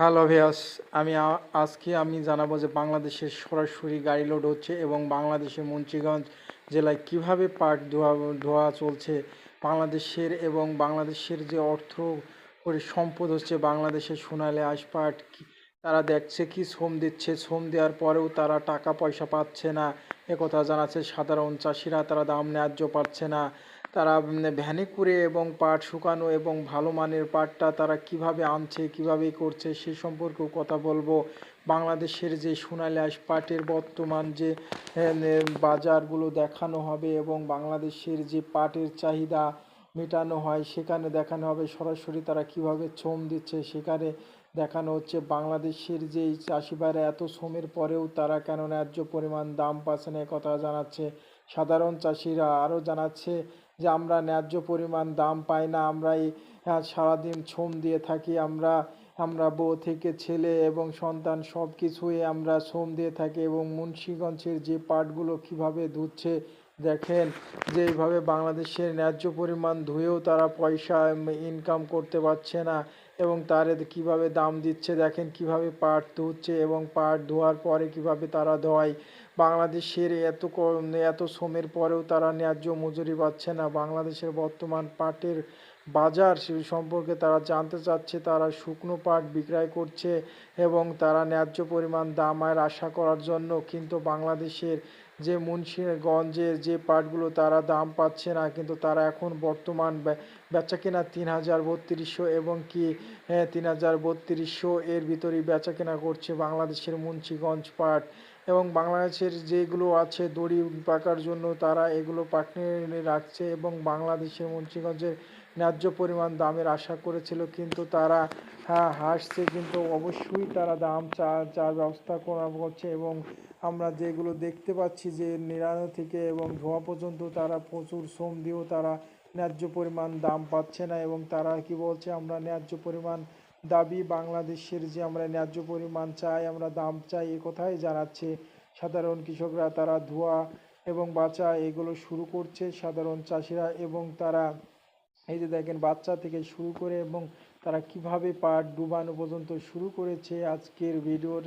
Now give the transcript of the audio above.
Hello viewers, আজকে আমি জানাবো যে বাংলাদেশের সরাসরি গাড়ি লোড হচ্ছে এবং বাংলাদেশের মুন্সিগঞ্জ জেলায় কিভাবে পাট ধোয়া চলছে। বাংলাদেশের যে অর্থ সম্পদ হচ্ছে বাংলাদেশের সোনালী আঁশ পাট, তারা দেখছে কি শ্রম দিচ্ছে, শ্রম দেওয়ার পরেও তারা টাকা পয়সা পাচ্ছে না। একথা জানাচ্ছে সাধারণ চাষিরা, তারা দাম ন্যায্য পাচ্ছে না। তারা ভ্যানে করে এবং পাট শুকানো এবং ভালো মানের পাটটা তারা কিভাবে আনছে, কিভাবে করছে সে সম্পর্কেও কথা বলবো। বাংলাদেশের যে সোনালী আঁশ পাটের বর্তমান যে বাজারগুলো দেখানো হবে এবং বাংলাদেশের যে পাটের চাহিদা মেটানো হয় সেখানে দেখানো হবে। সরাসরি তারা কিভাবে শ্রম দিচ্ছে সেখানে দেখানো হচ্ছে। বাংলাদেশের যে চাষি ভাইরা এত শ্রমের পরেও তারা কেন ন্যায্য পরিমাণ দাম পাচ্ছে না, কথা জানাচ্ছে সাধারণ চাষিরা। আরও জানাচ্ছে যে আমরা ন্যায্য পরিমাণ দাম পাই না, আমরা এই সারাদিন শ্রম দিয়ে থাকি, আমরা বউ থেকে ছেলে এবং সন্তান সব কিছুই আমরা শ্রম দিয়ে থাকি। এবং মুন্সিগঞ্জের যে পাটগুলো কিভাবে ধুচ্ছে দেখেন, যে এইভাবে বাংলাদেশের ন্যায্য পরিমাণ ধুয়েও তারা পয়সা ইনকাম করতে পারছে না এবং তার কিভাবে দাম দিচ্ছে দেখেন, কিভাবে পাট ধুচ্ছে এবং পাট ধোয়ার পরে কিভাবে তারা ধোয়। বাংলাদেশের এত শ্রমের পরেও তারা ন্যায্য মজুরি পাচ্ছে না। বাংলাদেশের বর্তমান পাটের বাজার সে সম্পর্কে তারা জানতে চাচ্ছে। তারা শুকনো পাট বিক্রয় করছে এবং তারা ন্যায্য পরিমাণ দামের আশা করার জন্য, কিন্তু বাংলাদেশের যে মুন্সিগঞ্জের যে পাটগুলো তারা দাম পাচ্ছে না, কিন্তু তারা এখন বর্তমান বেচা কেনা 3,3200 এবং কি 3,3200 এর ভিতরেই বেচা কেনা করছে বাংলাদেশের মুন্সিগঞ্জ পাট। এবং বাংলাদেশের যেগুলো আছে দড়ি পাকার জন্য তারা এগুলো পাটনি রাখছে এবং বাংলাদেশের মুন্সিগঞ্জের ন্যায্য পরিমাণ দামের আশা করেছিল, কিন্তু তারা হাসছে। কিন্তু অবশ্যই তারা দাম চার ব্যবস্থা করছে এবং আমরা যেগুলো দেখতে পাচ্ছি যে নিড়ানো থেকে এবং ধোয়া পর্যন্ত তারা প্রচুর শ্রম দিয়েও তারা ন্যায্য পরিমাণ দাম পাচ্ছে না। এবং তারা কি বলছে, আমরা ন্যায্য পরিমাণ দাবি, বাংলাদেশের যে আমরা ন্যায্য পরিমাণ চাই, আমরা দাম চাই, এ কথাই জানাচ্ছে সাধারণ কৃষকরা। তারা ধোয়া এবং বাচা এগুলো শুরু করছে সাধারণ চাষিরা। এবং তারা এই যে দেখেন বাচ্চা থেকে শুরু করে এবং তারা কিভাবে পাট ডুবানো পর্যন্ত শুরু করেছে আজকের ভিডিওটা।